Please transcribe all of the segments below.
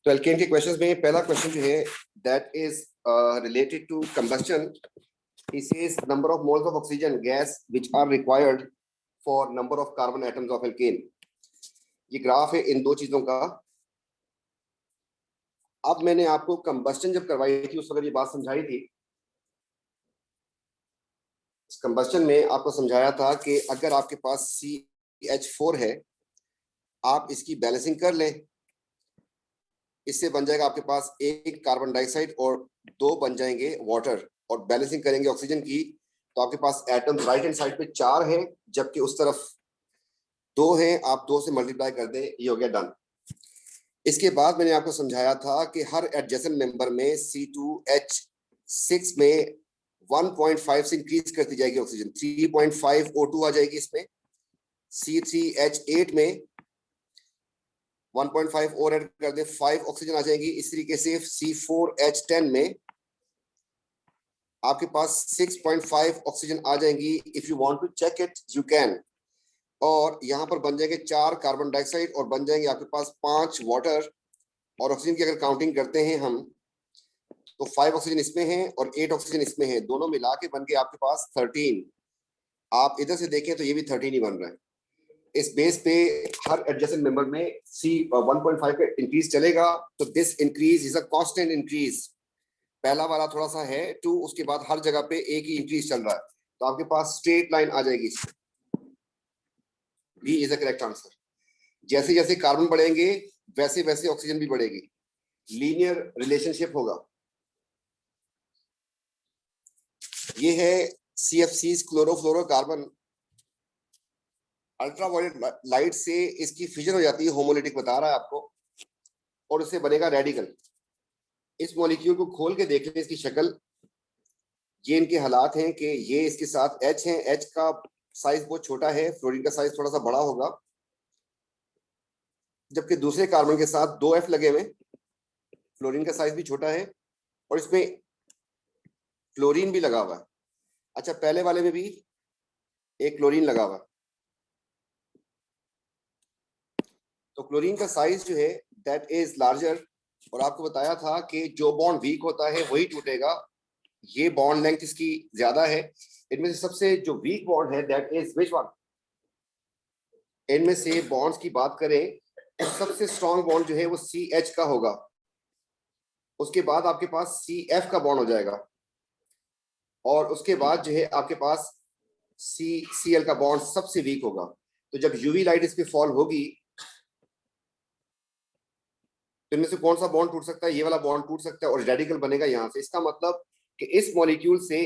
तो एल्केन के क्वेश्चंस में पहला क्वेश्चन जो है that is related to combustion. He says number of moles of oxygen gas which are required for number of carbon atoms of alkane. ये graph है इन दो चीजों का. अब मैंने आपको कंबस्टन जब करवाई थी उस वक्त ये बात समझाई थी. इस कंबस्टन में आपको समझाया था कि अगर आपके पास CH4 है, आप इसकी बैलेंसिंग कर लें, इससे बन जाएगा आपके पास एक कार्बन डाइऑक्साइड और दो बन जाएंगे वाटर, और बैलेंसिंग करेंगे ऑक्सीजन की तो आपके पास एटम्स राइट हैंड साइड पे 4 हैं जबकि उस तरफ 2 हैं. आप 2 से मल्टीप्लाई कर दें, ये हो गया डन. इसके बाद मैंने आपको समझाया था कि हर एडजेसेंट मेंबर में C2H6 में 1.5 से इंक्रीज करती जाएगी ऑक्सीजन. 3.5 O2 आ जाएगी इसमें. C3H8 में 1.5 और ऐड कर दे, 5 ऑक्सीजन आ जाएगी. इस तरीके से C4H10 में आपके पास 6.5 ऑक्सीजन आ जाएंगी. If you want to check it you can. और यहाँ पर बन जाएंगे 4 कार्बन डाइऑक्साइड और बन जाएंगे आपके पास 5 वाटर. और ऑक्सीजन की अगर काउंटिंग करते हैं हम तो 5 ऑक्सीजन इसमें हैं और 8 ऑक्सीजन इसमें हैं, दोनों मिला के बन के आपके पास 13. आप इधर से देखें तो ये भी 13 ही बन रहा है. इस बेस पे हर एडजेसेंट मेंबर में C1.5 का इंक्रीज चलेगा. तो this increase is a constant increase. पहला वाला थोड़ा सा है 2, उसके बाद हर जगह पे एक ही इंक्रीज चल रहा है. तो आपके पास स्ट्रेट लाइन आ जाएगी. B is the correct answer. जैसे जैसे कार्बन बढ़ेंगे वैसे वैसे ऑक्सीजन भी बढ़ेगी. लीनियर रिलेशनशिप होगा. ये है CFCs, क्लोरोफ्लोरोकार्बन. अल्ट्रावायलेट लाइट से इसकी फिजन हो जाती है, होमोलिटिक बता रहा है आपको, और उससे बनेगा रेडिकल. इस मॉलिक्यूल को खोल के देख लें इसकी शक्ल. ये इनके हालात हैं कि ये इसके साथ H है. H का साइज बहुत छोटा है, फ्लोरीन का साइज थोड़ा सा बड़ा होगा, जबकि दूसरे कार्बन के साथ 2 F लगे हुए. फ्लोरीन का साइज भी छोटा है और इसमें क्लोरीन भी लगा हुआ है. अच्छा, पहले वाले में भी एक क्लोरीन लगा हुआ है. तो क्लोरीन का साइज जो है दैट इज लार्जर. और आपको बताया था कि जो बॉन्ड वीक होता है वही टूटेगा. ये बॉन्ड लेंथ इसकी ज्यादा है. इनमें से सबसे जो वीक बॉन्ड है दैट इज विच वन. इनमें से बॉन्ड्स की बात करें तो सबसे स्ट्रॉन्ग बॉन्ड जो है वो CH का होगा. उसके बाद आपके पास CF का बॉन्ड हो जाएगा और उसके बाद जो है आपके पास CCl का बॉन्ड सबसे वीक होगा. तो जब यूवी लाइट इस पे फॉल होगी तो इनमें से कौन सा बॉन्ड टूट सकता है? ये वाला बॉन्ड टूट सकता है और रेडिकल बनेगा यहाँ से. इसका मतलब कि इस मॉलिक्यूल से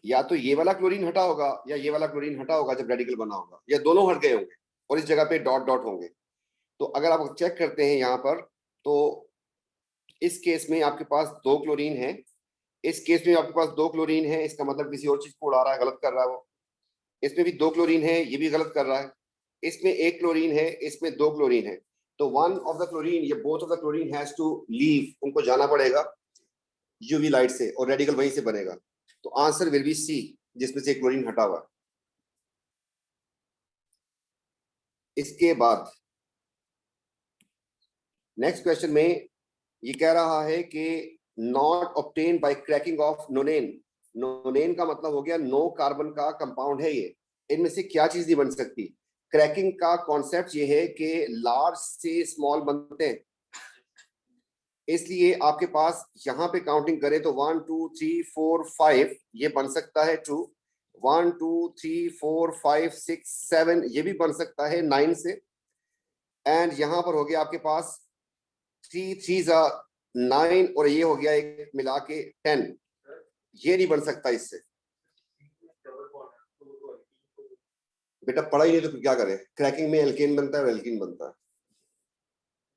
या तो ये वाला क्लोरीन हटा होगा या ये वाला क्लोरीन हटा होगा जब रेडिकल बना होगा, या दोनों हट गए होंगे और इस जगह पे डॉट डॉट होंगे. तो अगर आप चेक करते हैं यहाँ पर तो इस केस में आपके पास 2 क्लोरीन है, इस केस में आपके पास 2 क्लोरीन है. इसका मतलब किसी और चीज को उड़ा रहा है, गलत कर रहा है वो. इसमें भी 2 क्लोरीन है, ये भी गलत कर रहा है. इसमें 1 क्लोरीन है, इसमें 2 क्लोरीन है. तो वन ऑफ द क्लोरीन, ये both of the chlorine has to leave. उनको जाना पड़ेगा यूवी लाइट से और रेडिकल वहीं से बनेगा. तो आंसर विल बी सी, जिसमें से क्लोरीन हटा हुआ. इसके बाद नेक्स्ट क्वेश्चन में ये कह रहा है कि not obtain bye cracking of नोनेन. नोनेन का मतलब हो गया 9 कार्बन का कंपाउंड है ये. इनमें से क्या चीज नहीं बन सकती? क्रैकिंग का कॉन्सेप्ट ये है कि लार्ज से स्मॉल बनते हैं. इसलिए आपके पास यहाँ पे काउंटिंग करें तो 1 2 3 4 5 ये बन सकता है 2. 1 2 3 4 5 6 7 ये भी बन सकता है 9 से. एंड यहाँ पर हो गया आपके पास 3 3 9 और ये हो गया एक मिला के 10. ये नहीं बन सकता इससे. बेटा पढ़ा ही नहीं तो क्या करें? क्रैकिंग में एल्केन बनता है और एल्कीन बनता है.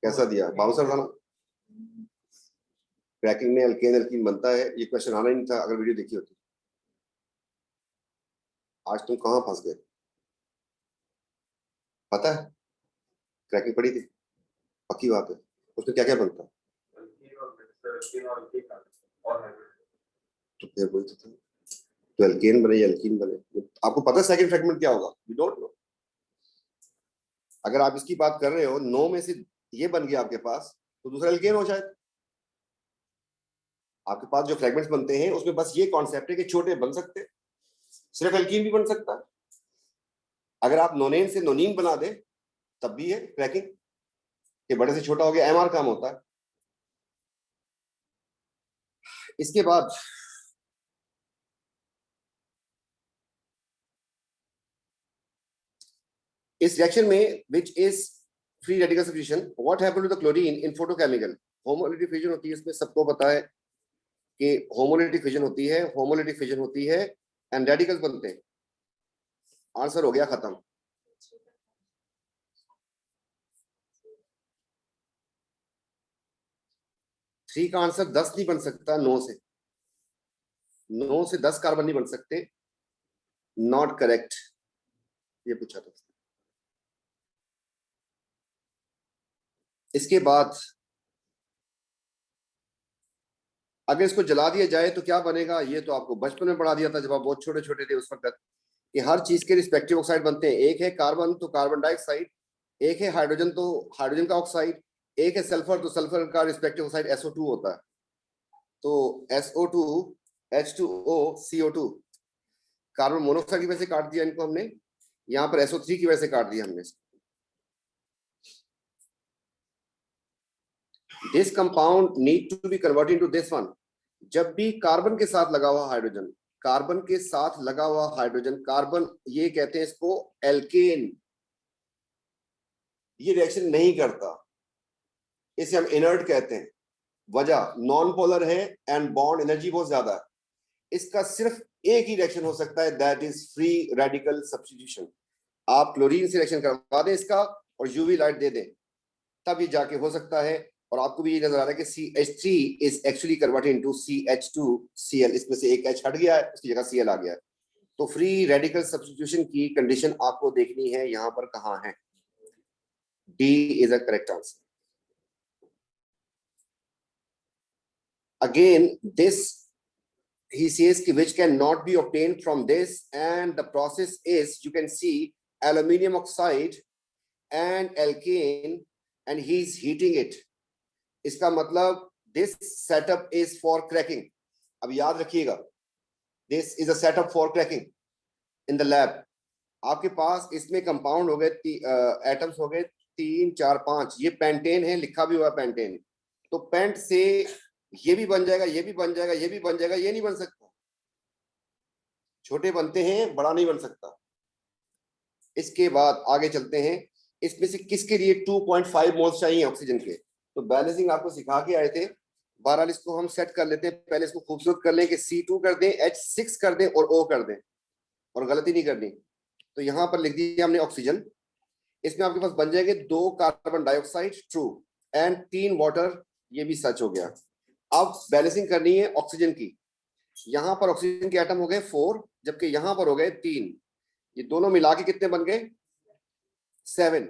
कैसा दिया? बाउंसर था ना. क्रैकिंग में एल्केन एल्कीन बनता है. ये क्वेश्चन आना ही नहीं था अगर वीडियो देखी होती. आज तुम कहाँ फंस गए? पता है क्रैकिंग पड़ी थी, पक्की बात है. उसमें क्या क्या बनता है? तो फिर वही तो था. तो एल्केन बने या एल्कीन बने. आपको पता है सेकंड फ्रैगमेंट क्या होगा? You don't know. अगर आप इसकी बात कर रहे हो 9 में से ये बन गया आपके पास तो दूसरा एल्केन हो शायद। आपके पास जो फ्रेगमेंट्स बनते हैं उसमें बस ये कॉन्सेप्ट है कि छोटे बन सकते, सिर्फ एल्कीन भी बन सकता है। अगर आप नोनेन से नोनीन बना दे तब भी है क्रैकिंग, कि बड़े से छोटा हो गया, एमआर काम होता है। इसके बाद इस रिएक्शन में which is free radical substitution, what happened to the chlorine in photochemical. Homolytic fission होती है, इसमें सबको पता है कि होमोलिटिक फिजन होती है, होमोलिटिक फिजन होती है एंड रेडिकल्स बनते हैं। आंसर हो गया खत्म। थ्री का आंसर 10 नहीं बन सकता, 9 से 10 कार्बन नहीं बन सकते, नॉट करेक्ट। ये पूछा था। इसके बाद अगर इसको जला दिया जाए तो क्या बनेगा, ये तो आपको बचपन में पढ़ा दिया था जब आप बहुत छोटे छोटे थे उस वक्त, कि हर चीज के रिस्पेक्टिव ऑक्साइड बनते हैं। एक है कार्बन तो कार्बन डाइऑक्साइड, एक है हाइड्रोजन तो हाइड्रोजन का ऑक्साइड, एक है सल्फर तो सल्फर का रिस्पेक्टिव ऑक्साइड SO2 होता है। तो SO2 H2O CO2, carbon monoxide की वजह से काट दिया इनको हमने, यहाँ पर SO3 की वजह से काट दिया हमने। This compound need to be converted into this one. जब भी कार्बन के साथ लगा हुआ हाइड्रोजन, कार्बन के साथ लगा हुआ हाइड्रोजन, कार्बन, ये कहते हैं इसको एल्केन, ये रिएक्शन नहीं करता, इसे हम इनर्ट कहते हैं। वजह नॉन पोलर है एंड बॉन्ड एनर्जी बहुत ज्यादा है। इसका सिर्फ एक ही रिएक्शन हो सकता है, that is free radical substitution. आप क्लोरीन से रिएक्शन करवा दें इसका और यूवी लाइट दे दें, तब ये जाके हो सकता है। और आपको भी ये नजर आ रहा है कि CH3 is actually converted into CH2Cl, इसमें से एक H हट गया है, उसकी जगह Cl आ गया है। तो फ्री रेडिकल सब्स्टिट्यूशन की कंडीशन आपको देखनी है यहाँ पर कहाँ है। D is a correct answer. Again this he says which cannot be obtained from this, and the process is, you can see aluminium oxide and alkane and he's heating it. इसका मतलब this setup is for cracking. अब याद रखिएगा, this is a setup for cracking in the lab. आपके पास इसमें compound हो गए, atoms हो गए 3 4 5, ये पेंटेन है, लिखा भी हुआ पेंटेन। तो पेंट से ये भी बन जाएगा, ये भी बन जाएगा, ये भी बन जाएगा, ये नहीं बन सकता। छोटे बनते हैं, बड़ा नहीं बन सकता। इसके बाद आगे चलते हैं, इसमें से किसके लिए 2.5 मोल्स चाहिए ऑक्सीजन के। तो बैलेंसिंग आपको सिखा के आए थे। बहरहाल इसको हम सेट कर लेते हैं, पहले इसको खूबसूरत कर लें कि C2 कर दें, H6 कर दें और O कर दें, और गलती नहीं करनी। तो यहाँ पर लिख दिया हमने ऑक्सीजन। इसमें आपके पास बन जाएंगे 2 carbon dioxide, true, and 3 water, ये भी सच हो गया। अब बैलेंसिंग करनी है ऑक्सीजन की। यहाँ पर ऑक्सीजन के एटम हो गए 4, जबकि यहाँ पर हो गए 3। ये दोनों मिला के कितने बन गए 7।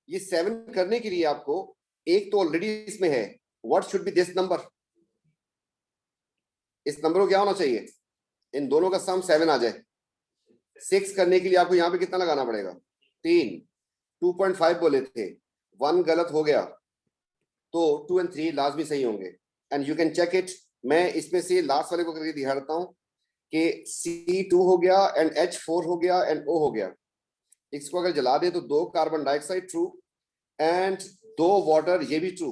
ये 7 करने के लिए आपको, एक तो ऑलरेडी इसमें है, what should be this number, इस नंबर को क्या होना चाहिए, इन दोनों का सम 7 आ जाए। 6 करने के लिए आपको यहाँ पे कितना लगाना पड़ेगा 3, 2.5 बोले थे, 1 गलत हो गया, तो 2 और 3 लाजमी सही होंगे। And you can check it, मैं इसमें से लास्ट वाले को करके दिखा देता हूँ कि C2 हो गया एंड H4 हो गया एंड O हो गया। इसको अगर जला दे तो 2 carbon dioxide, true, and 2 water, ये भी ट्रू।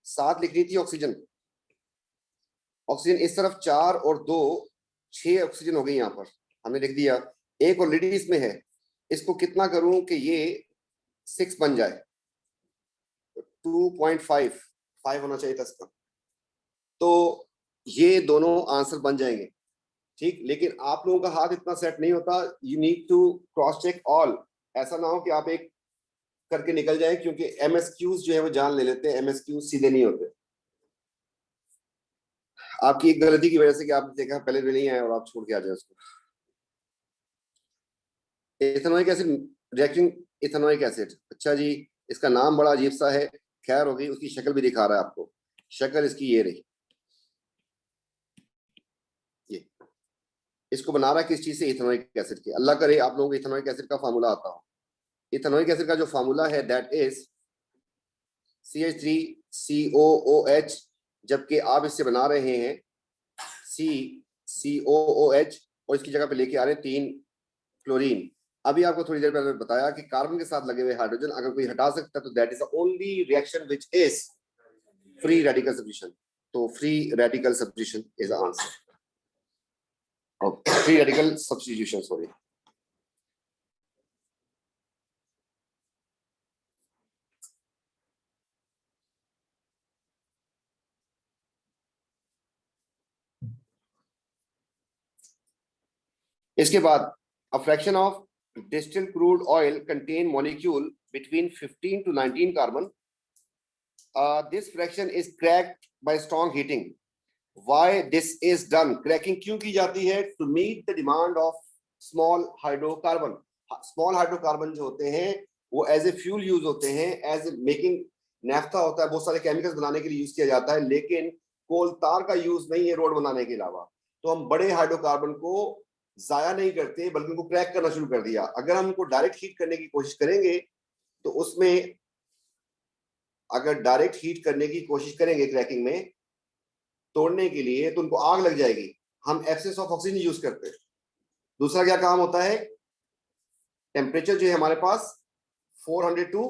7 लिखनी थी ऑक्सीजन। ऑक्सीजन इस तरफ 4 और 2, 6 ऑक्सीजन हो गई यहाँ पर, हमने लिख दिया। एक ऑलरेडी इसमें है, इसको कितना करूं कि ये 6 बन जाए, 2.5 होना चाहिए था इसका। तो ये दोनों आंसर बन जाएंगे, ठीक। लेकिन आप लोगों का हाथ इतना सेट नहीं होता, you need to cross check all. ऐसा ना हो कि आप एक करके निकल जाए, क्योंकि MSQs जो है वो जान ले लेते हैं, MSQs सीधे नहीं होते। आपकी एक गलती की वजह से कि आपने देखा पहले भी नहीं आया और आप छोड़ के आ जाए उसको। Ethanoic acid reacting ethanoic acid, अच्छा जी, इसका नाम बड़ा अजीब सा है, खैर होगी। उसकी शक्ल भी दिखा रहा है आपको, शक्ल इसकी ये रही, ये इसको बना रहा है किस चीज से, इथेनॉइक एसिड के। अल्लाह करे आप लोगों को इथेनॉइक एसिड का फार्मूला आता हो। इथेनॉइक एसिड का जो फार्मूला है दैट इज CH3 COOH, जबकि आप इससे बना रहे हैं COOH और इसकी जगह पे लेके आ रहे हैं 3 क्लोरीन। अभी आपको थोड़ी देर पहले बताया कि कार्बन के साथ लगे हुए हाइड्रोजन अगर कोई हटा सकता है तो that is the only reaction which is free radical substitution. तो free radical substitution is the answer, free radical substitution, sorry. इसके बाद a fraction of distilled crude oil contain molecule between 15 to 19 carbon. This fraction is cracked by strong heating. Why this is done? Cracking क्यों की जाती है? To meet the demand of small hydrocarbon. Small hydrocarbon जो होते हैं वो as a fuel use होते हैं, as making naphtha होता है, बहुत सारे केमिकल्स बनाने के लिए यूज किया जाता है, लेकिन कोल तार का यूज नहीं है रोड बनाने के अलावा। तो हम बड़े हाइड्रोकार्बन को जाया नहीं करते बल्कि उनको क्रैक करना शुरू कर दिया। अगर हम उनको डायरेक्ट हीट करने की कोशिश करेंगे तो उसमें, अगर डायरेक्ट हीट करने की कोशिश करेंगे क्रैकिंग में तोड़ने के लिए, तो उनको आग लग जाएगी। हम एक्सेस ऑफ ऑक्सीजन यूज करते हैं। दूसरा क्या काम होता है, टेम्परेचर जो है हमारे पास 400 टू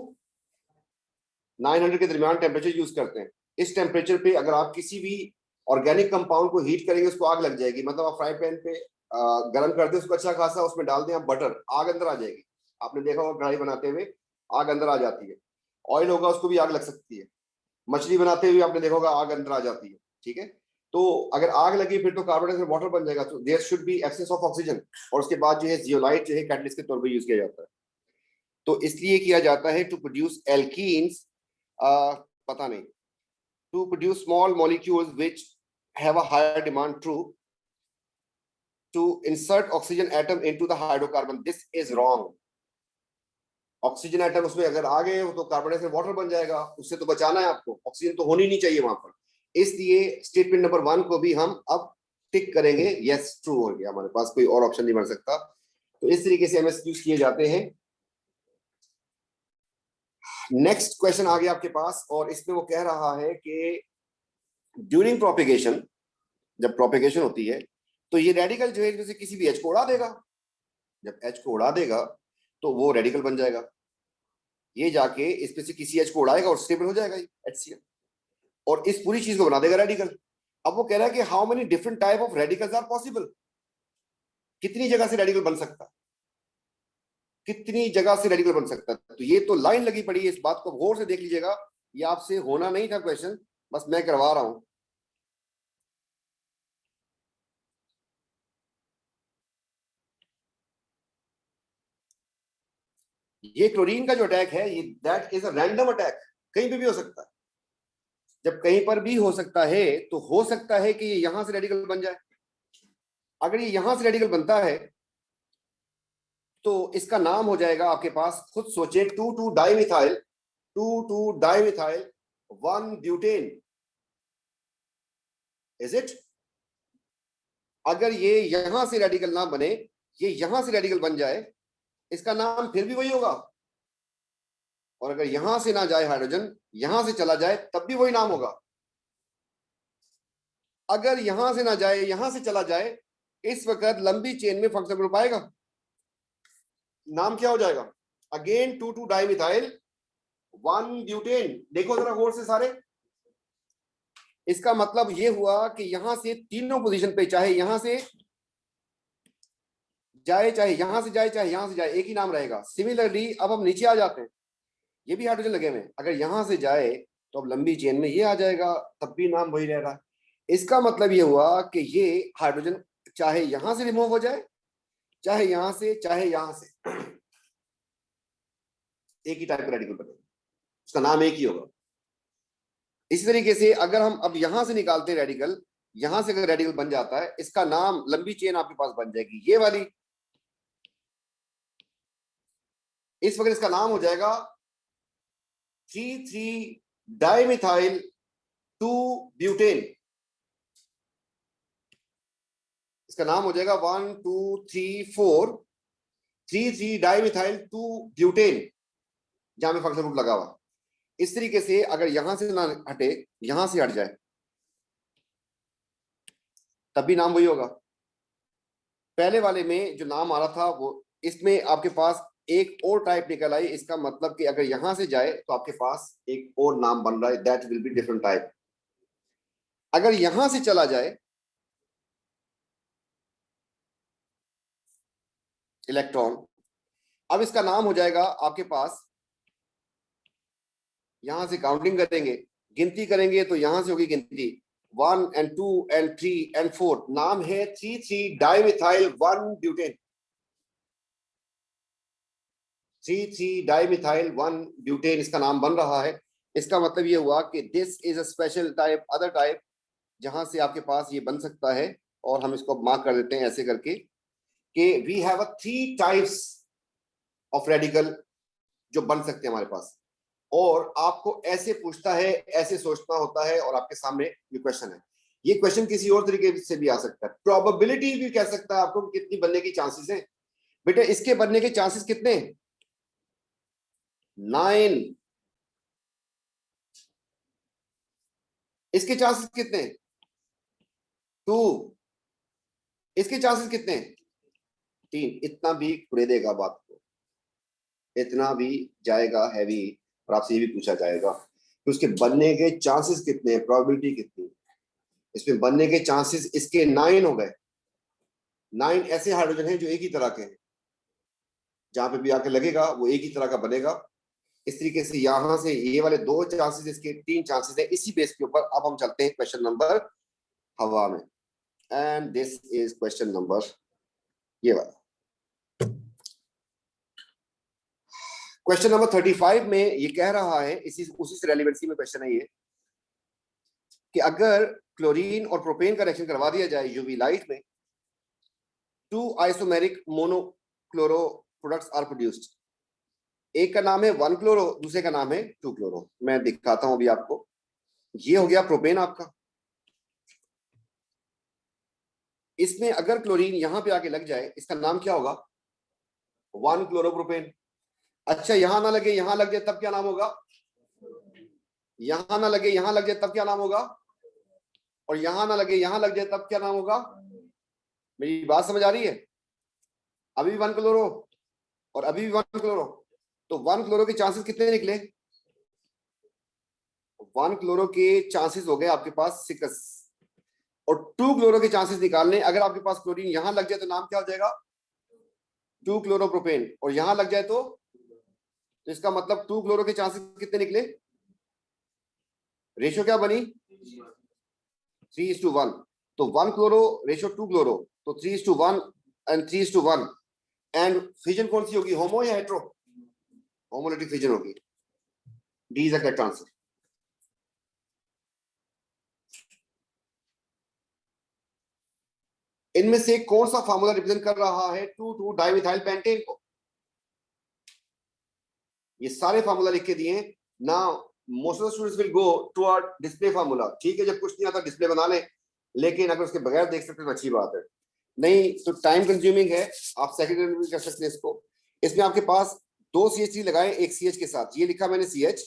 900 के दरमियान टेम्परेचर यूज करते हैं। इस टेम्परेचर पे अगर आप किसी भी ऑर्गेनिक कंपाउंड को हीट करेंगे उसको आग लग जाएगी। मतलब आप फ्राई पैन पे गर्म कर दे उसको अच्छा खासा, उसमें डाल दें आप बटर, आग अंदर आ जाएगी। आपने देखा होगा कढ़ाई बनाते हुए आग अंदर आ जाती है। ऑयल होगा उसको भी आग लग सकती है। मछली बनाते हुए आपने देखा होगा आग अंदर आ जाती है। ठीक है, तो अगर आग लगी फिर तो कार्बन डाइऑक्साइड वाटर बन जाएगा। तो there should be excess of oxygen. और उसके बाद जो है जियोलाइट जो है कैटलिस्ट के तौर पर यूज किया जाता है। तो इसलिए किया जाता है टू प्रोड्यूस एल्कीन्स, पता नहीं, to produce small molecules which have a higher demand true to insert oxygen atom into the hydrocarbon. This is wrong. Oxygen atom उसमें अगर आ गए हो तो कार्बन डाइऑक्साइड वाटर बन जाएगा, उससे तो बचाना है आपको, ऑक्सीजन तो होनी नहीं चाहिए वहां पर। इसलिए स्टेटमेंट नंबर 1 को भी हम अब टिक करेंगे, यस ट्रू हो गया, हमारे पास कोई और ऑप्शन नहीं बन सकता। तो इस तरीके से एमएसक्यूज किए जाते हैं। नेक्स्ट क्वेश्चन आ गया आपके पास और इसमें वो कह रहा है कि ड्यूरिंग प्रोपेगेशन, जब प्रोपेगेशन होती है तो ये रेडिकल जो है जैसे किसी भी एच को उड़ा देगा। जब एच को उड़ा देगा तो वो रेडिकल बन जाएगा, ये जाके इसमें से किसी एच को उड़ाएगा और स्टेबल हो जाएगा HCl और इस पूरी चीज को बना देगा रेडिकल। अब वो कह रहा है कि how many different type of radicals are possible, कितनी जगह से रेडिकल बन सकता है, कितनी जगह से रेडिकल बन सकता है। तो ये तो लाइन लगी पड़ी है, इस बात को गौर से देख लीजिएगा। ये आपसे होना नहीं था क्वेश्चन, बस मैं करवा रहा हूं। ये क्लोरीन का जो अटैक है ये that is a random attack, कहीं पे भी हो सकता है। जब कहीं पर भी हो सकता है तो हो सकता है कि ये यहां से रेडिकल बन जाए। अगर ये यहां से रेडिकल बनता है तो इसका नाम हो जाएगा आपके पास, खुद सोचे, 2,2 dimethyl 2,2 dimethyl 1 butane. Is it? अगर ये यहां से रेडिकल ना बने, ये यहां से रेडिकल बन जाए, इसका नाम फिर भी वही होगा। और अगर यहां से ना जाए हाइड्रोजन, यहां से चला जाए, तब भी वही नाम होगा। अगर यहां से ना जाए, यहां से चला जाए, इस वक्त लंबी चेन में फंक्शनल ग्रुप आएगा, नाम क्या हो जाएगा? Again 2,2 dimethyl 1 butane. देखो जरा गौर से सारे, इसका मतलब ये हुआ कि यहां से तीनों पोजीशन पे, चाहे यहां से जाए, चाहे यहां से जाए, चाहे यहां से जाए, एक ही नाम रहेगा। सिमिलरली अब हम नीचे आ जाते हैं, ये भी हाइड्रोजन लगे हुए, अगर यहां से जाए तो अब लंबी चेन में ये आ जाएगा, तब भी नाम वही रह रहा है। इसका मतलब ये हुआ कि ये हाइड्रोजन चाहे यहां से रिमूव हो जाए, चाहे यहां से, चाहे यहां से, एक ही टाइप का रेडिकल बनेगा, उसका नाम एक ही होगा। इसी तरीके से अगर हम अब यहां से निकालते हैं रेडिकल, यहां से अगर रेडिकल बन जाता है, इसका नाम, लंबी चेन आपके पास बन जाएगी ये वाली। इस वक्त इसका नाम हो जाएगा 3,3 डाइमिथाइल 2 ब्यूटेन। इसका नाम हो जाएगा 1 2 3 4 3,3 डाइमिथाइल 2 ब्यूटेन, जहां में फंक्शनल ग्रुप लगा हुआ। इस तरीके से अगर यहां से ना हटे, यहां से हट जाए, तब भी नाम वही होगा। पहले वाले में जो नाम आ रहा था वो, इसमें आपके पास एक और टाइप निकल आई, इसका मतलब कि अगर यहां से जाए तो आपके पास एक और नाम बन रहा है, that will be different type. अगर यहां से चला जाए इलेक्ट्रॉन, अब इसका नाम हो जाएगा आपके पास, यहां से काउंटिंग करेंगे, गिनती करेंगे तो यहां से होगी गिनती 1 and 2 and 3 and 4, नाम है 3,3 डाइमिथाइल 1 ब्यूटेन, 3,3 डाइमिथाइल 1 ब्यूटेन इसका नाम बन रहा है। इसका मतलब ये हुआ कि this is a special type, other type, जहां से आपके पास ये बन सकता है। और हम इसको मार्क कर देते हैं ऐसे करके कि we have a 3 types of radical जो बन सकते हैं हमारे पास। और आपको ऐसे पूछता है, ऐसे सोचना होता है, और आपके सामने ये क्वेश्चन है। ये क्वेश्चन किसी और तरीके से भी आ सकता है, प्रोबेबिलिटी भी कह सकता है आपको कितनी बनने की चांसेस है। बेटे इसके बनने के चांसेस कितने? 9। इसके चांसेस कितने? 2। इसके चांसेस कितने? 3। इतना भी उड़े देगा बात को, इतना भी जाएगा हैवी। और आपसे ये भी पूछा जाएगा कि उसके बनने के चांसेस कितने हैं, प्रोबेबिलिटी कितनी। इसमें बनने के चांसेस इसके 9 हो गए। 9 ऐसे हाइड्रोजन हैं जो एक ही तरह के हैं, जहां पे भी आके लगेगा वो एक ही तरह का बनेगा। इस तरीके से यहां से ये वाले 2 चांसेस, इसके 3 चांसेस है। इसी बेस के ऊपर अब हम चलते हैं क्वेश्चन नंबर हवा में, and this is question number ये वाला। क्वेश्चन नंबर 35 में ये कह रहा है, इसी उसी से रेलिवेंसी में क्वेश्चन है ये, कि अगर क्लोरीन और प्रोपेन का रिएक्शन करवा दिया जाए यूवी लाइट में, 2 isomeric monochloro products are produced. एक का नाम है 1 क्लोरो, दूसरे का नाम है 2 क्लोरो। मैं दिखाता हूं अभी आपको। ये हो गया प्रोपेन आपका। इसमें अगर क्लोरीन यहां पे आके लग जाए, इसका नाम क्या होगा? 1 क्लोरोप्रोपेन। अच्छा यहां ना लगे, यहां लग जाए, तब क्या नाम होगा? यहां ना लगे, यहां लग जाए, तब क्या नाम होगा? और यहां ना लगे, यहां लग जाए, तब क्या नाम होगा? मेरी बात समझ आ रही है? अभी भी 1 क्लोरो और अभी भी 1 क्लोरो, तो 1 क्लोरो के चांसेस कितने निकले? 1 क्लोरो के चांसेस हो गए आपके पास 6। और 2 क्लोरो के चांसेस निकालने, अगर आपके पास क्लोरीन यहां लग जाए तो नाम क्या हो जाएगा? 2 क्लोरोप्रोपेन। और यहां लग जाए तो इसका मतलब 2 क्लोरो के चांसेस कितने निकले? रेशियो क्या बनी? 3:1। तो 1 क्लोरो रेशियो 2 क्लोरो, तो 3:1 एंड 3:1। एंड फिजन कौन सी होगी, होमो या हेट्रो? होमोलिटिक फिजन होगी। D is the correct answer. इनमें से कौन सा फार्मूला रिप्रेजेंट कर रहा है 2,2 डाइमिथाइल पेंटेन को? ये सारे फार्मूला लिख के दिए हैं। Now most of the students will go toward display formula. ठीक है, जब कुछ नहीं आता डिस्प्ले बना ले, लेकिन अगर उसके बगैर देख सकते तो अच्छी बात है, नहीं तो टाइम कंज्यूमिंग है। आप सेकेंडरी में कर सकते हैं इसको। इसमें आपके पास 2 CH3 लगाए एक CH के साथ, ये लिखा मैंने CH,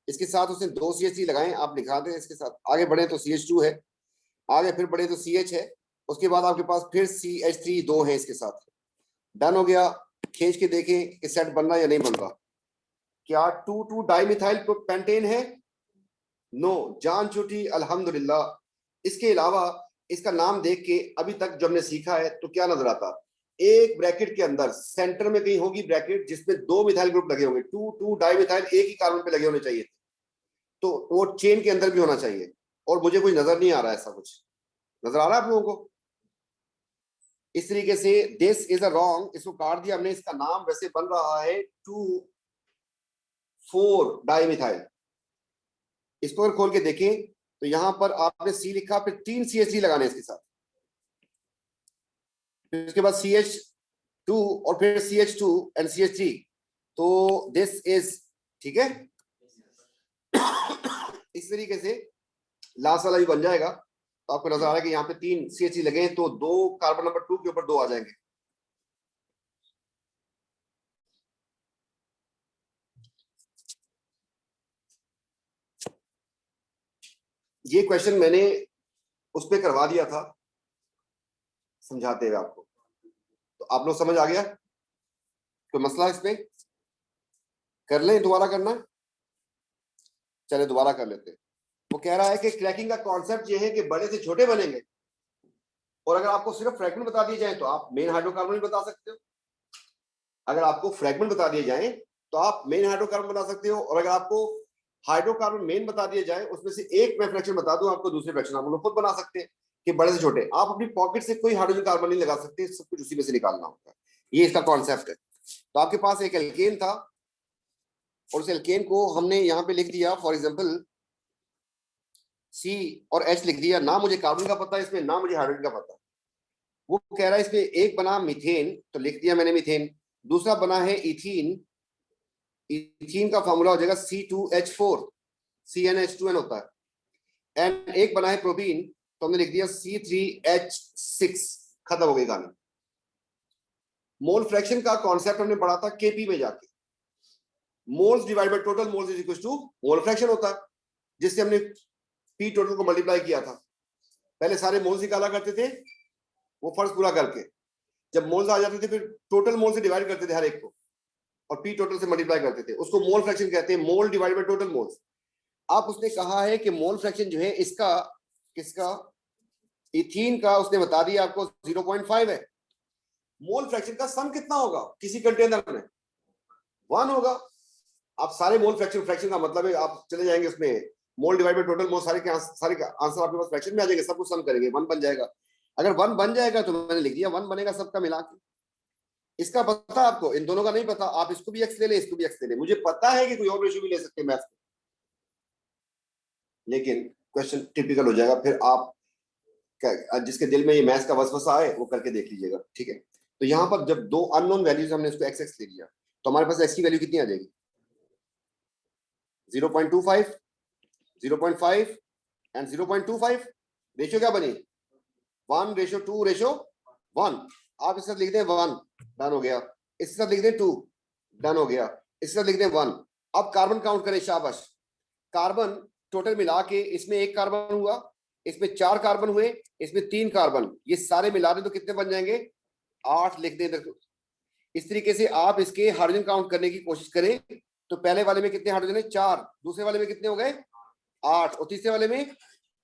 इसके साथ उसने 2 CH3 लगाए, आप लिखा दें इसके साथ। आगे बढ़े तो CH2 है, आगे फिर बढ़े तो CH है, उसके बाद आपके पास फिर CH3 2 है इसके साथ। डन हो गया। खींच के देखें कि सेट बन रहा है या नहीं बन रहा। क्या 2,2 डाइमिथाइल पेंटेन है? नो, जान छूटी अल्हम्दुलिल्लाह। इसके अलावा इसका नाम देख के अभी तक जो हमने सीखा है तो क्या नजर आता? एक ब्रैकेट के अंदर सेंटर में कहीं होगी ब्रैकेट जिसमें 2 मिथाइल ग्रुप लगे होंगे, 2,2 डाइमिथाइल एक ही कार्बन पे लगे होने चाहिए, तो वो चेन के अंदर भी होना चाहिए। और मुझे कुछ नजर नहीं आ रहा है, ऐसा कुछ नजर आ रहा है आप लोगों को? इस तरीके से दिस इज अ रॉन्ग, इसको काट दिया हमने। इसका नाम वैसे बन रहा है 2,4 डाइमिथाइल। इसको अगर खोल के देखें तो यहां पर आपने सी लिखा, फिर 3 CH3 लगाने इसके साथ, फिर उसके बाद CH2 और फिर CH2 एंड CH3, तो दिस इज, ठीक है। इस तरीके से लास्ट वाला भी बन जाएगा। तो आपको नजर आ रहा है कि यहाँ पे 3 CH3 लगे हैं, तो 2 कार्बन नंबर 2 के ऊपर 2 आ जाएंगे। ये क्वेश्चन मैंने उस पर करवा दिया था समझाते हुए आपको, तो आप लोग समझ आ गया? कोई मसला इसमें? कर लें, दोबारा करना? चले दोबारा कर लेते हैं। वो कह रहा है कि क्रैकिंग का कॉन्सेप्ट ये है कि बड़े से छोटे बनेंगे, और अगर आपको सिर्फ फ्रैगमेंट बता दिए जाए तो आप मेन हाइड्रोकार्बन भी बता सकते हो। अगर आपको फ्रैगमेंट बता दिए जाए तो आप मेन हाइड्रोकार्बन बता सकते हो, और अगर आपको हाइड्रोकार्बन मेन बता दिए जाए उसमें से एक मैं फ्रैक्शन बता दूं आपको, दूसरे फ्रैक्शन आप लोग खुद बना सकते हैं कि बड़े से छोटे। आप अपनी पॉकेट से कोई हाइड्रोजन कार्बन नहीं लगा सकते, सब कुछ उसी में से निकालना होता है। ये इसका कॉन्सेप्ट है। तो आपके पास एक एल्केन था, और उस एल्केन को हमने यहाँ पे लिख दिया फॉर एग्जाम्पल सी और एच लिख दिया। ना मुझे कार्बन का पता है इसमें, ना मुझे हाइड्रोजन का पता। वो कह रहा है इसमें एक बना मीथेन, तो लिख दिया मैंने मीथेन। दूसरा बना है इथीन, इथीन का फॉर्मूला हो जाएगा C2H4, CnH2n होता है। एंड एक बना है प्रोपीन, तो हमने लिख दिया C3H6। खत्म हो गई कहानी। मोल फ्रैक्शन का कॉन्सेप्ट हमने पढ़ा था केपी में जाके। Moles divide by total moles is equal to mole fraction होता है, जिससे हमने पी टोटल को मल्टीप्लाई किया था। पहले सारे मोल्स निकाला करते थे वो फर्ज पूरा करके, जब मोल्स आ जाते थे फिर टोटल मोल से डिवाइड करते थे हर एक को, और पी टोटल से मल्टीप्लाई करते थे। उसको मोल फ्रैक्शन कहते हैं, मोल डिवाइड बाय टोटल मोल्स। आप उसने कहा है कि मोल फ्रैक्शन जो है इसका, किसका, इथीन का, उसने बता दिया आपको 0.5 है। मोल फ्रैक्शन का सम कितना होगा किसी कंटेनर में? 1 होगा। आप सारे मोल फ्रैक्शन, फ्रैक्शन का मतलब है आप चले जाएंगे उसमें मोल डिवाइड बाय टोटल मोल, सारे के आंसर आपके पास फ्रैक्शन में आ जाएंगे, सब कुछ सम करेंगे 1 बन जाएगा। अगर 1 बन जाएगा तो मैंने लिख दिया 1 बनेगा सबका मिला के। इसका पता आपको, इन दोनों का नहीं पता, आप इसको भी एक्स ले ले, इसको भी एक्स ले ले। मुझे पता है कि कोई और रेशियो भी ले सकते हैं मैथ में, लेकिन क्वेश्चन टिपिकल हो जाएगा, फिर आप जिसके दिल में ये मैथ्स का वसवसा आए वो करके देख लीजिएगा, ठीक है? तो यहाँ पर जब दो अननोन वैल्यूज हमने इसको एक्स एक्स ले लिया, तो हमारे पास एक्स की वैल्यू कितनी आ जाएगी? 0.25, 0.5 एंड 0.25। रेशियो क्या बनी? 1:2:1। आप इसके साथ लिख दें 1, डन हो गया। इसके साथ लिख दें 2, डन हो गया। इसके साथ लिख दें 1। अब कार्बन काउंट करें, शाबाश। कार्बन टोटल मिला के इसमें 1 कार्बन हुआ, इसमें 4 कार्बन हुए, इसमें 3 कार्बन, ये सारे मिला दें तो कितने बन जाएंगे? 8 लिख दें इधर। इस तरीके से आप इसके हाइड्रोजन काउंट करने की कोशिश करें, तो पहले वाले में कितने हाइड्रोजन है? 4, दूसरे वाले में कितने हो गए? 8, और तीसरे वाले में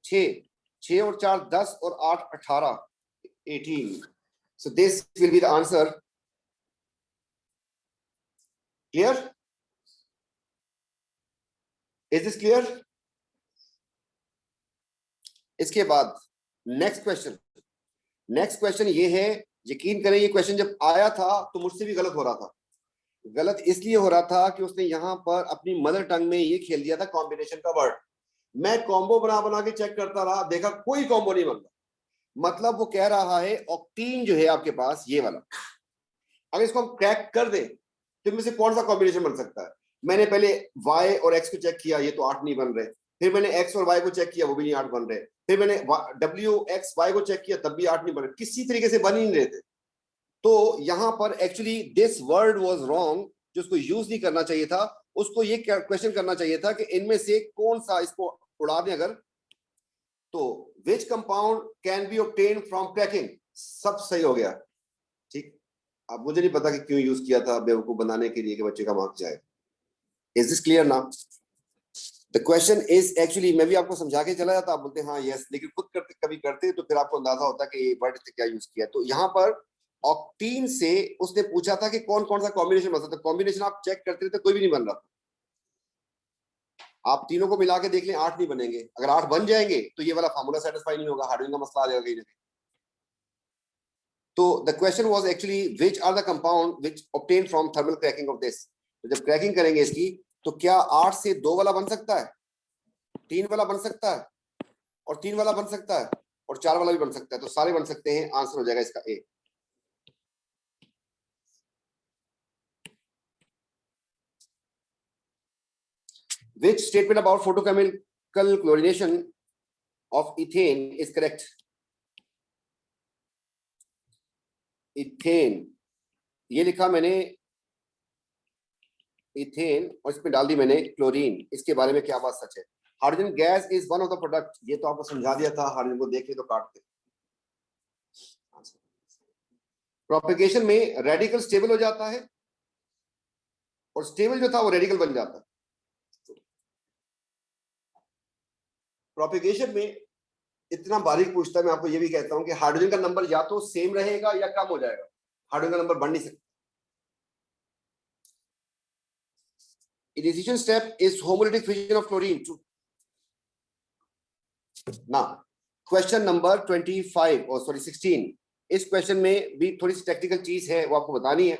6। 6 और 4 10 और 8 18, 18। So this will be the answer. Clear? Is this clear? इसके बाद नेक्स्ट क्वेश्चन ये है, यकीन करें ये क्वेश्चन जब आया था तो मुझसे भी गलत हो रहा था। गलत इसलिए हो रहा था कि उसने यहाँ पर अपनी मदर टंग में ये खेल दिया था कॉम्बिनेशन का वर्ड। मैं कॉम्बो बना बना के चेक करता रहा, देखा कोई कॉम्बो नहीं बन रहा। मतलब वो कह रहा है ऑक्टीन जो है आपके पास ये वाला, अगर इसको हम क्रैक कर दें तो इनमें से कौन सा कॉम्बिनेशन बन सकता है? मैंने पहले y और x को चेक किया, ये तो 8 नहीं बन रहे। फिर मैंने x और y को चेक किया, वो भी नहीं 8 बन रहे। फिर मैंने w(x,y) को चेक किया, तब भी 8 नहीं बन रहे, किसी तरीके से बन ही नहीं रहे थे। तो यहाँ पर actually this word was wrong, जो उसको यूज नहीं करना चाहिए था। उसको ये क्वेश्चन करना चाहिए था कि इनमें से कौन सा, इसको उड़ा दें अगर, तो which compound can be obtained from cracking. सब सही हो गया, ठीक। अब मुझे नहीं पता कि क्यों यूज किया था बेवकूफ बनाने के लिए कि बच्चे का मार्क जाए। Is this clear now? The question is actually, मैं भी आपको समझा के चला जाता, आप बोलते हैं हाँ यस, लेकिन खुद करते कभी करते तो फिर आपको अंदाजा होता कि ये वर्ड से क्या यूज किया। तो यहाँ पर ऑक्टीन से उसने पूछा था कि कौन कौन सा कॉम्बिनेशन बन सकता है। कॉम्बिनेशन आप चेक करते रहे तो कोई भी नहीं बन रहा था। आप तीनों को मिला के देख लें, 8 नहीं बनेंगे। अगर 8 बन जाएंगे तो ये वाला फार्मूला सेटिस्फाई नहीं होगा, हार्डवेयर का मसला आ जाएगा कहीं ना कहीं। तो the question was actually which are the compound which obtain from thermal cracking of this. तो जब क्रैकिंग करेंगे इसकी, तो क्या 8 से 2 वाला बन सकता है, 3 वाला बन सकता है, और 3 वाला बन सकता है, और 4 वाला भी बन सकता है। तो सारे बन सकते हैं, आंसर हो जाएगा इसका ए। Which statement about photochemical chlorination of ethane is correct? Ethane, ये लिखा मैंने इथेन, और इसमें डाल दी मैंने क्लोरीन। इसके बारे में क्या बात सच है? Hydrogen gas is one of the product, ये तो आपको समझा दिया था, हाइड्रोजन को देखे तो काटते। प्रोपेगेशन में रेडिकल स्टेबल हो जाता है और स्टेबल जो था वो रेडिकल बन जाता है। प्रोपेगेशन में इतना बारीक पूछता है, मैं आपको ये भी कहता हूं कि हाइड्रोजन का नंबर या तो सेम रहेगा या कम हो जाएगा, हाइड्रोजन का नंबर बढ़ नहीं सकता। Initiation step is homolytic fission of chlorine. Now, question number 25 or sorry 16. इस क्वेश्चन में भी थोड़ी सी टेक्निकल चीज है, वो आपको बतानी है।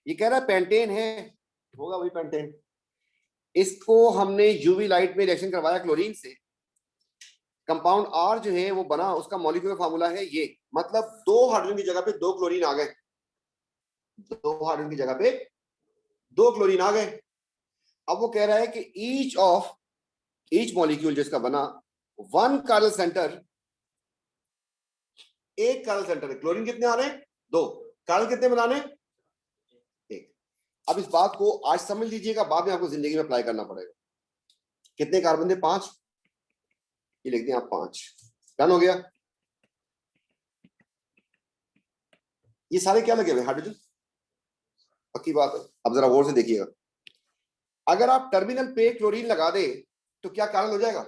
ये कह रहा है पेंटेन है, होगा वही पेंटेन, इसको हमने यूवी लाइट में रिएक्शन करवाया क्लोरीन से, कंपाउंड आर जो है वो बना, उसका मॉलिक्यूलर फार्मूला है ये, मतलब 2 हाइड्रोजन की जगह पे 2 क्लोरीन आ गए, 2 हाइड्रोजन की जगह पे 2 क्लोरीन आ गए। अब वो कह रहा है कि ईच मॉलिक्यूल जिसका बना 1 कार्बन सेंटर, एक कार्बन सेंटर है। क्लोरीन कितने आ रहे हैं? 2। कार्बन कितने बनाने? 1। अब इस बात को आज समझ लीजिएगा, बाद में आपको जिंदगी में अप्लाई करना पड़ेगा। कितने कार्बन थे? 5, ये लिख दें आप 5। डन हो गया। ये सारे क्या लगे हुए? हाइड्रोजन, पक्की बात है। अब जरा गौर से देखिएगा, अगर आप टर्मिनल पे क्लोरीन लगा दे तो क्या कार्बन हो जाएगा?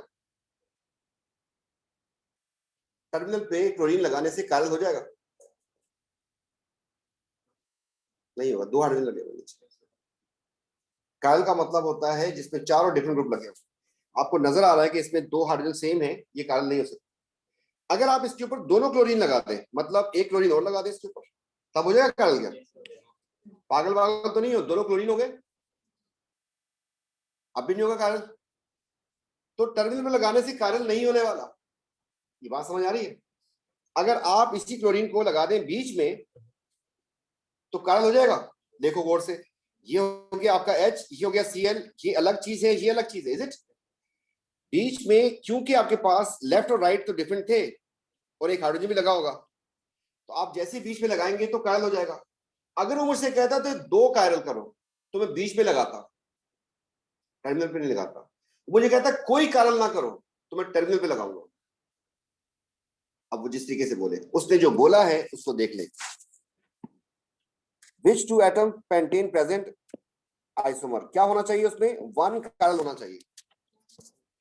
टर्मिनल पे क्लोरीन लगाने से कार्बन हो जाएगा? नहीं होगा, 2 हाइड्रोजन लगे हुए नीचे। कार्बन का मतलब होता है जिसमें चारों डिफरेंट ग्रुप लगे हुए। आपको नजर आ रहा है कि इसमें 2 हाइड्रोजन सेम है, ये कार्बन नहीं हो सकता। अगर आप इसके ऊपर दोनों क्लोरीन लगा दें, मतलब एक क्लोरीन और लगा दें इसके ऊपर, तब हो जाएगा कार्बन। क्या पागल वागल तो नहीं हो? दोनों क्लोरीन हो गए, अब भी नहीं होगा कार्बन। तो टर्मिनल में लगाने से कार्बन नहीं होने वाला, ये बात समझ आ रही है? अगर आप इसी क्लोरीन को लगा दें बीच में तो कार्बन हो जाएगा। देखो गौर से, ये हो गया आपका H, ये हो गया Cl, ये अलग चीज है, ये अलग चीज है, इज इट? बीच में क्योंकि आपके पास लेफ्ट और राइट तो डिफरेंट थे और एक हाइड्रोजन भी लगा होगा, तो आप जैसे बीच में लगाएंगे तो कायल हो जाएगा। अगर वो मुझसे कहता तो 2 कायल करो, तो मैं बीच में लगाता, टर्मिनल पे नहीं लगाता। मुझे कहता कोई कायल ना करो, तो मैं टर्मिनल पे लगाऊंगा। अब वो जिस तरीके से बोले, उसने जो बोला है उसको देख ले। Which 2 atom contain present isomer? क्या होना चाहिए उसमें? 1 कार्बन होना चाहिए।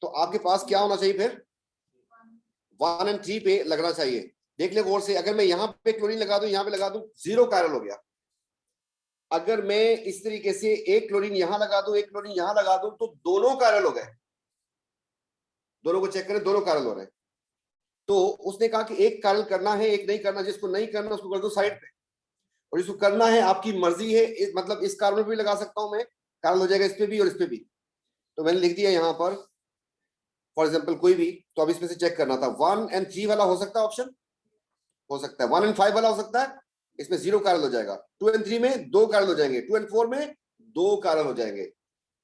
तो आपके पास क्या होना चाहिए फिर? 1 और 3 पे लगना चाहिए। देख ले गौर से, अगर मैं यहाँ पे क्लोरीन लगा दूं, यहाँ पे लगा दूं, 0 कार्बन हो गया। अगर मैं इस तरीके से एक क्लोरीन यहाँ लगा दूं, एक क्लोरीन यहाँ लगा दूं, तो दोनों कार्बन हो गए। दोनों को चेक करें, दोनों कार्बन हो रहे हैं। तो उसने कहा कि एक कार्बन करना है, एक नहीं करना। जिसको नहीं करना उसको कर दो साइड पे, और इसको करना है आपकी मर्जी है। मतलब इस कार्बन पे भी लगा सकता हूं मैं, कार्बन हो जाएगा इस पे भी और इस पे भी। तो मैंने लिख दिया यहाँ पर फॉर एग्जांपल कोई भी, तो अब इसमें से चेक करना था। 1 और 3 वाला हो सकता है ऑप्शन, हो सकता है 1 और 5 वाला हो सकता है, इसमें 0 कार्बन हो जाएगा। 2 और 3 में 2 कार्बन हो जाएंगे, 2 और 4 में 2 कार्बन हो जाएंगे,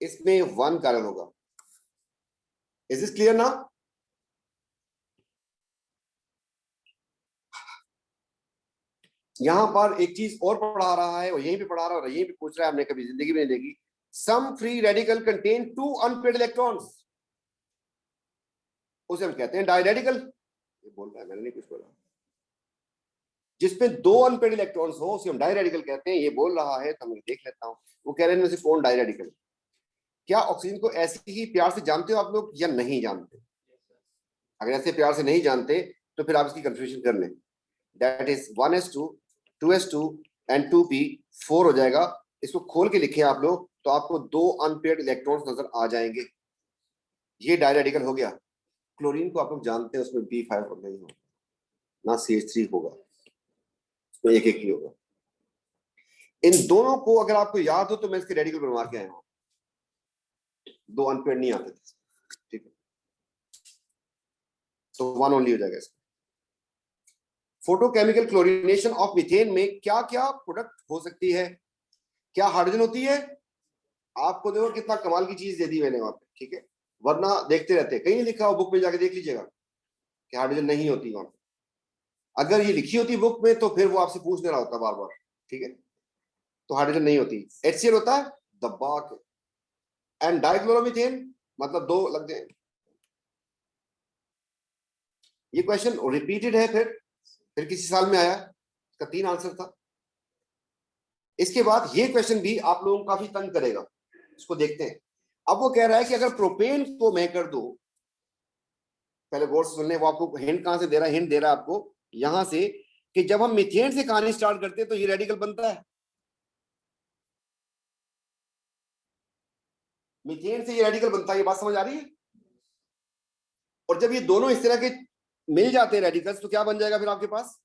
इसमें 1 कार्बन होगा। इज दिस क्लियर ना? यहां पर एक चीज और पढ़ा रहा है, और यहीं पे पढ़ा रहा है और यहीं पे पूछ रहा है, हमने कभी जिंदगी में नहीं देखी। Some free radical contain 2 unpaired electrons, उसे हम कहते हैं डाइरेडिकल। ये बोल रहा है, मैंने नहीं कुछ बोला। जिसपे 2 अनपेड इलेक्ट्रॉन्स हो उसे हम डाइरेडिकल कहते हैं। ये बोल रहा है तो मैं देख लेता हूं वो कह रहे हैं इनमें से कौन डाइरेडिकल। क्या ऑक्सीजन को ऐसे ही प्यार से जानते हो आप लोग या नहीं जानते? अगर ऐसे प्यार से नहीं जानते तो फिर आप इसकी कंफ्यूजन कर लें। That is 1s2 2s2 and 2p4 हो जाएगा। इसको खोल के लिखे आप लोग तो आपको 2 अनपेयर्ड इलेक्ट्रॉन्स नजर आ जाएंगे। ये डायरेडिकल हो गया। क्लोरीन को आप लोग जानते हैं, उसमें B5 नहीं होगा ना CH3 होगा, उसमें एक ही होगा। इन दोनों को अगर आपको याद हो तो मैं इसके रेडिकल बनवा के आया हूं। 2 अनपेयर्ड नहीं आते थे, ठीक है, तो 1 ओनली हो जाएगा इसका। फोटोकेमिकल क्लोरीनेशन ऑफ मीथेन में क्या क्या प्रोडक्ट हो सकती है? क्या हाइड्रोजन होती है? आपको देखो कितना कमाल की चीज दे दी मैंने वहां पे, ठीक है, वरना देखते रहते कहीं लिखा हो बुक में, जाके देख लीजिएगा कि हाइड्रोजन नहीं होती वहां पे। अगर ये लिखी होती बुक में तो फिर वो आपसे पूछने रहा होता बार बार, ठीक है। तो हाइड्रोजन नहीं होती। HCl होता है दबा के। एंड डाइक्लोरोमीथेन मतलब 2 लग जाए, ये क्वेश्चन रिपीटेड है, फिर किसी साल में आया, इसका 3 आंसर था। इसके बाद ये क्वेश्चन भी आप लोगों को काफी तंग करेगा, इसको देखते हैं। अब वो कह रहा है कि अगर प्रोपेन को मैं कर दूं, पहले गौर से सुनने, वो आपको हिंट कहां से दे रहा है? हिंट दे रहा है आपको यहां से कि जब हम मीथेन से कहानी स्टार्ट करते हैं तो ये रेडिकल बनता है, मीथेन से ये रेडिकल बनता है। ये बात समझ आ रही है? और जब ये दोनों इस तरह के मिल जाते हैं रेडिकल्स, तो क्या बन जाएगा फिर आपके पास?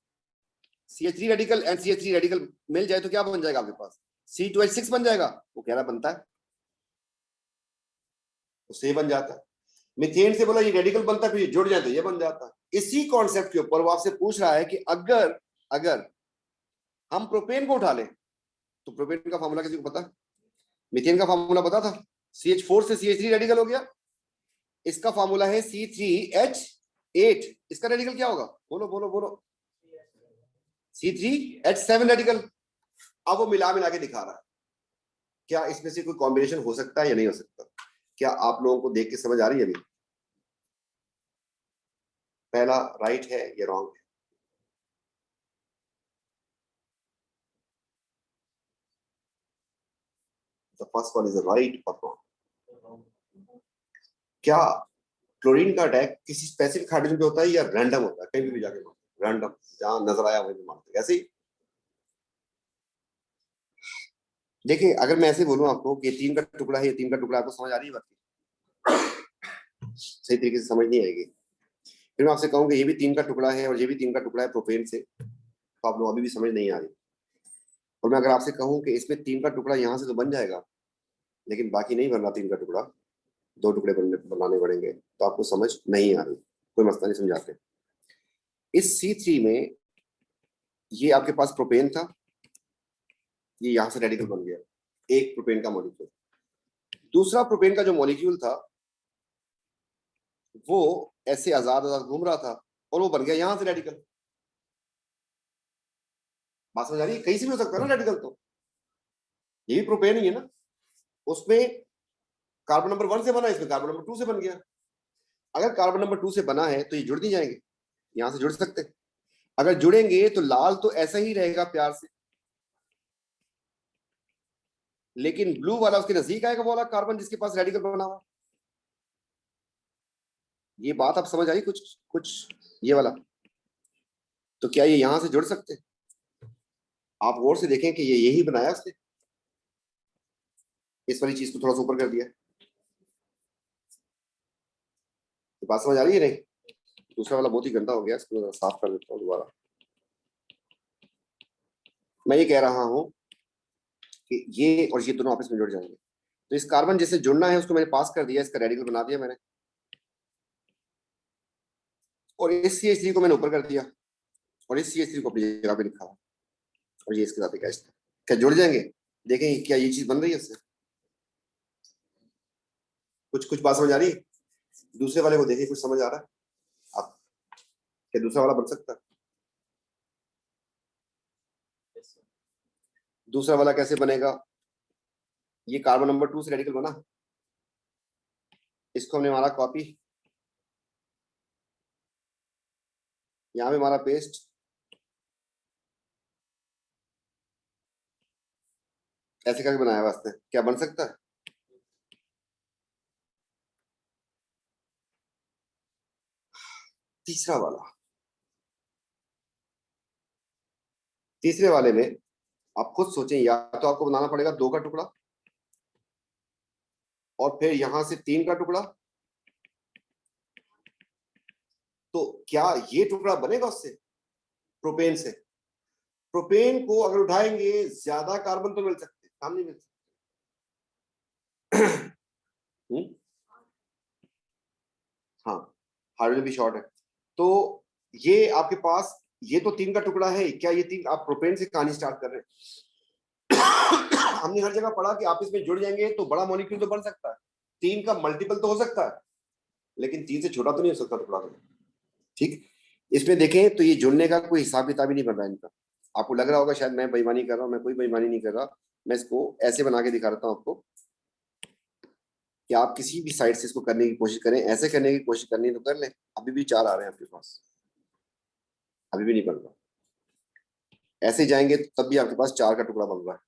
CH3 radical and CH3 radical मिल जाए तो क्या बन जाएगा आपके पास? C2H6 बन जाएगा। वो कह रहा बनता है, तो से बन जाता है। मीथेन से बोला ये रेडिकल बनता है, फिर ये जुड़ जाए तो ये बन जाता है। इसी कॉन्सेप्ट के ऊपर वो आपसे पूछ रहा है कि अगर अगर हम प्रोपेन को उठा लें, तो प्रोपेन का फॉर्मूला किसी को पता? मीथेन का फॉर्मूला पता था, CH4 से CH3 रेडिकल हो गया। इसका फॉर्मूला है C3H8। इसका रेडिकल क्या होगा? बोलो बोलो बोलो। C3H7 radical. अब वो मिला मिला के दिखा रहा है, क्या इसमें से कोई कॉम्बिनेशन हो सकता है या नहीं हो सकता? क्या आप लोगों को देख के समझ आ रही है अभी? पहला राइट है या रॉन्ग है? The first one is right और रॉन्ग। क्या क्लोरीन का अटैक किसी स्पेसिफिक हाइड्रोजन पे होता है या रैंडम होता है? कहीं भी जाके मारते, रैंडम, जहां नजर आया वहीं मारते, ऐसे ही। देखिए, अगर मैं ऐसे बोलूं आपको कि 3 का टुकड़ा है, ये 3 का टुकड़ा, आपको समझ आ रही है बात? सही तरीके से समझ नहीं आएगी। फिर मैं आपसे कहूँ कि ये भी 3 का टुकड़ा है और ये भी 3 का टुकड़ा है प्रोपेन से, तो आप लोग अभी भी समझ नहीं आ रही। और मैं अगर आपसे कहूँ कि इसमें 3 का टुकड़ा यहाँ से तो बन जाएगा, लेकिन बाकी नहीं बन रहा 3 का टुकड़ा, 2 टुकड़े बनाने पड़ेंगे, तो आपको समझ नहीं आ रही। कोई मसला नहीं, समझाते। इस C3 में ये आपके पास प्रोपेन था, ये यहाँ से रेडिकल बन गया, एक प्रोपेन का मॉलिक्यूल। दूसरा प्रोपेन का जो मॉलिक्यूल था वो ऐसे आजाद आजाद घूम रहा था और वो बन गया यहाँ से रेडिकल। बात समझ आ रही है? कहीं से भी हो सकता है ना रेडिकल, तो ये भी प्रोपेन ही है ना। उसमें कार्बन नंबर 1 से बना, इसमें कार्बन नंबर 2 से बन गया। अगर कार्बन नंबर 2 से बना है तो ये जुड़ नहीं जाएंगे, यहां से जुड़ सकते हैं। अगर जुड़ेंगे तो लाल तो ऐसा ही रहेगा प्यार से, लेकिन ब्लू वाला उसके नजदीक आएगा, वाला कार्बन जिसके पास रेडिकल बना हुआ। ये बात आप समझ आई? कुछ कुछ ये वाला, तो क्या ये यहां से जुड़ सकते हैं? आप गौर से देखें कि ये यही बनाया उसने, इस वाली चीज को थोड़ा सा ऊपर कर दिया। तो बात समझ आ रही है नहीं? दूसरा वाला बहुत ही गंदा हो गया, इसको साफ कर देता हूँ दोबारा। मैं ये कह रहा हूं कि ये और ये दोनों आपस में जुड़ जाएंगे, तो इस कार्बन जिससे जुड़ना है उसको मैंने पास कर दिया, इसका रेडिकल बना दिया मैंने, और इस CH3 को मैंने ऊपर कर दिया और इस CH3 को अपनी जगह पे लिखा, और ये इसके साथ एक एच था। क्या जुड़ जाएंगे? देखें क्या ये चीज बन रही है इससे? कुछ कुछ बात समझ आ रही है? दूसरे वाले को देखिए, कुछ समझ आ रहा है आप? क्या दूसरा वाला बन सकता है? दूसरा वाला कैसे बनेगा? ये कार्बन नंबर 2 से रेडिकल बना, इसको हमने मारा कॉपी, यहां पे हमारा पेस्ट, ऐसे करके बनाया वास्ते। क्या बन सकता है? तीसरा वाला, तीसरे वाले में आप खुद सोचें, या तो आपको बनाना पड़ेगा 2 का टुकड़ा और फिर यहां से 3 का टुकड़ा, तो क्या ये टुकड़ा बनेगा उससे, प्रोपेन से? प्रोपेन को अगर उठाएंगे ज्यादा कार्बन तो मिल सकते, काम नहीं मिल सकते। हाँ, हाइड्रोजन भी शॉर्ट है। तो ये आपके पास, ये तो 3 का टुकड़ा है, क्या ये 3 आप प्रोपेन से कहानी स्टार्ट कर रहे हैं? हमने हर जगह पढ़ा कि आपस में जुड़ जाएंगे तो बड़ा मॉलिक्यूल तो बन सकता है, 3 का मल्टीपल तो हो सकता है, लेकिन 3 से छोटा तो नहीं हो सकता टुकड़ा। ठीक, इसमें देखें तो ये जुड़ने का कोई हिसाब किताब ही नहीं बन रहा इनका। आपको लग रहा होगा शायद मैं बेईमानी कर रहा हूँ, मैं कोई बेईमानी नहीं कर रहा। मैं इसको ऐसे बना के दिखा रहा हूँ आपको कि आप किसी भी साइड से इसको करने की कोशिश करें, ऐसे करने की कोशिश करनी है तो कर लें। अभी भी 4 आ रहे हैं आपके पास। अभी भी नहीं बन रहा। ऐसे जाएंगे तब भी आपके पास 4 का टुकड़ा बन रहा है।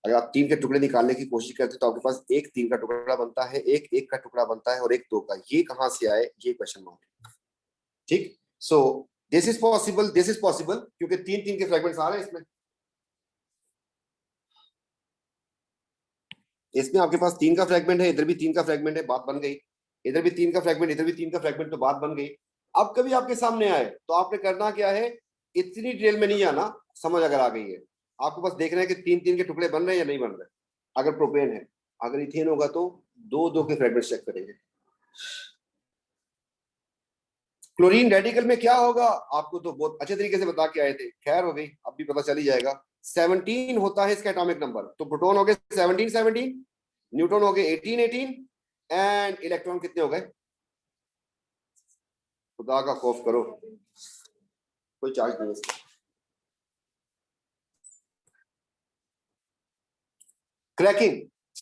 अगर आप 3 के टुकड़े निकालने की कोशिश करते तो आपके पास एक 3 का टुकड़ा बनता है, एक 1 का टुकड़ा बनता है और एक 2 का। ये कहां से आए, ये क्वेश्चन मार्क है। ठीक, सो दिस इज पॉसिबल क्योंकि 3 के फ्रेगमेंट्स आ रहे हैं इसमें। इसमें आपके पास 3 का फ्रेगमेंट है, इधर भी 3 का फ्रेगमेंट है, बात बन गई। इधर भी 3 का फ्रेगमेंट, इधर भी 3 का फ्रेगमेंट, तो बात बन गई। अब कभी आपके सामने आए तो आपने करना क्या है, इतनी डिटेल में नहीं जाना, समझ अगर आ गई है आपको, बस देखना है कि 3 के टुकड़े बन रहे हैं या नहीं बन रहे। अगर प्रोपेन है, अगर इथेन होगा तो 2 के फ्रेगमेंट चेक करेंगे। क्लोरीन रेडिकल में क्या होगा आपको तो बहुत अच्छे तरीके से बता के आए थे, खैर हो गई, अब भी पता चल ही जाएगा। 17 होता है इसका एटॉमिक नंबर, तो प्रोटॉन हो गए 17, न्यूट्रॉन हो गए 18 एंड इलेक्ट्रॉन कितने हो गए, खुदा का खौफ करो, कोई चार्ज नहीं है इसका। क्रैकिंग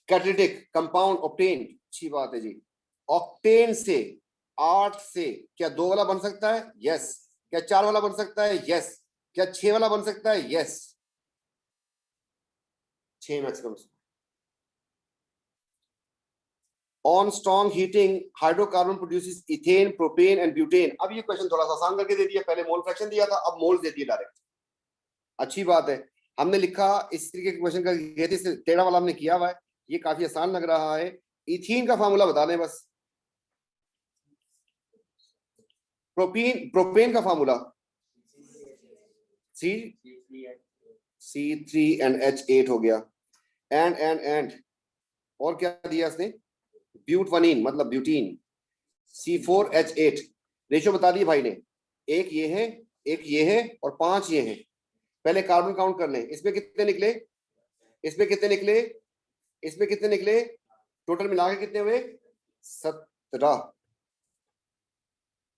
कैटालिटिक कंपाउंड ऑक्टेन, अच्छी बात है जी। ऑक्टेन से 8 से क्या 2 वाला बन सकता है, यस। क्या 4 वाला बन सकता है, यस। क्या 6 वाला बन सकता है, yes. 6 maximum. On strong heating hydrocarbon produces ethane, propane and butane. अब ये क्वेश्चन थोड़ा सा आसान करके दे दिया, पहले मोल फ्रैक्शन दिया था, अब मोल्स दे दिए डायरेक्ट। अच्छी बात है, हमने लिखा इस तरीके के क्वेश्चन का टेढ़ा वाला हमने किया हुआ है, ये काफी आसान लग रहा है। इथीन का फार्मूला बता दें बस। प्रोपेन का फार्मूला C3H8 हो गया। एंड और क्या दिया इसने, ब्यूटवनीन मतलब ब्यूटीन, C4H8। रेशियो बता दी भाई ने, एक ये है, एक ये है और 5 ये है। पहले कार्बन काउंट कर लें, इसमें कितने निकले, इसमें कितने निकले, इसमें कितने निकले, टोटल मिला के कितने हुए, 17।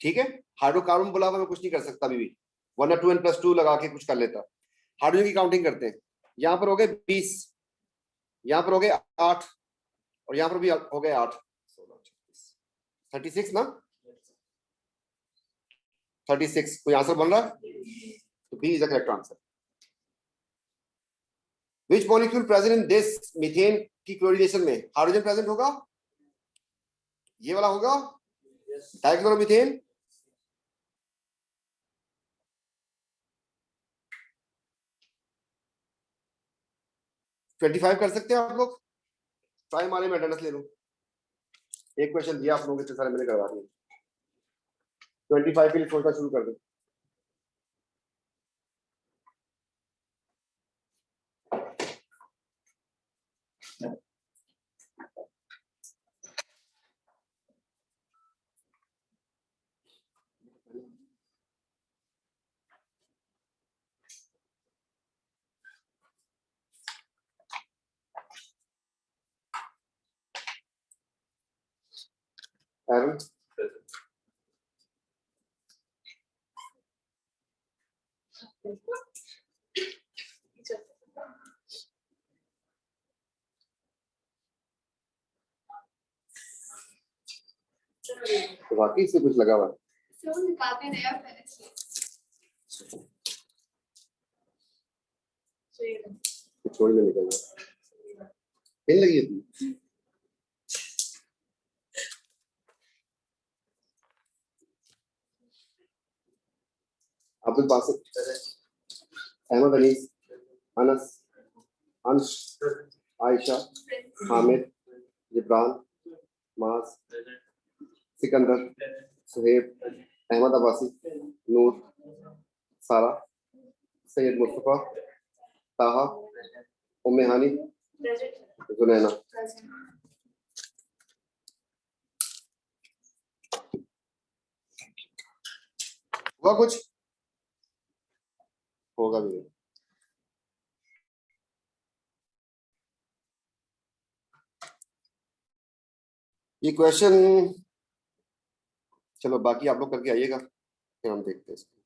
ठीक है, हाइड्रोकार्बन बोला मैं कुछ नहीं कर सकता अभी भी, वरना 2n+2 लगा के कुछ कर लेता। हाइड्रोजन की काउंटिंग करते हैं, यहां पर हो गए 20, यहां पर हो गए 8 और यहां पर भी हो गए 8, 36 ना, 36। कोई आंसर बन रहा है, तो B is the correct answer. Which molecule present in this, methane की क्लोरीनेशन में हाइड्रोजन प्रेजेंट होगा, ये वाला होगा, डाइक्लोरोमीथेन। ट्वेंटी 25 कर सकते हैं आप लोग, ट्राई मारे, मैं अटेंडेंस ले लूं। एक क्वेश्चन दिया आप लोगों के सारे मैंने करवा दिए, 25 के लिए सोचना शुरू कर दो। एरन तो बाकी से कुछ लगा हुआ है, छोड़ में निकल गया, हिल लगी थी। अब्दुल बासित, अहमद अली, अनस, अंश, आयशा, हामिद, जिब्रान, मास, सिकंदर, सुहेब, अहमद अब्बासी, नूर, सारा, सैयद मुस्तफा, ताहा, उम्मे हानी, जुनैना। हुआ कुछ, होगा भी। ये क्वेश्चन चलो बाकी आप लोग करके आइएगा, फिर हम देखते हैं।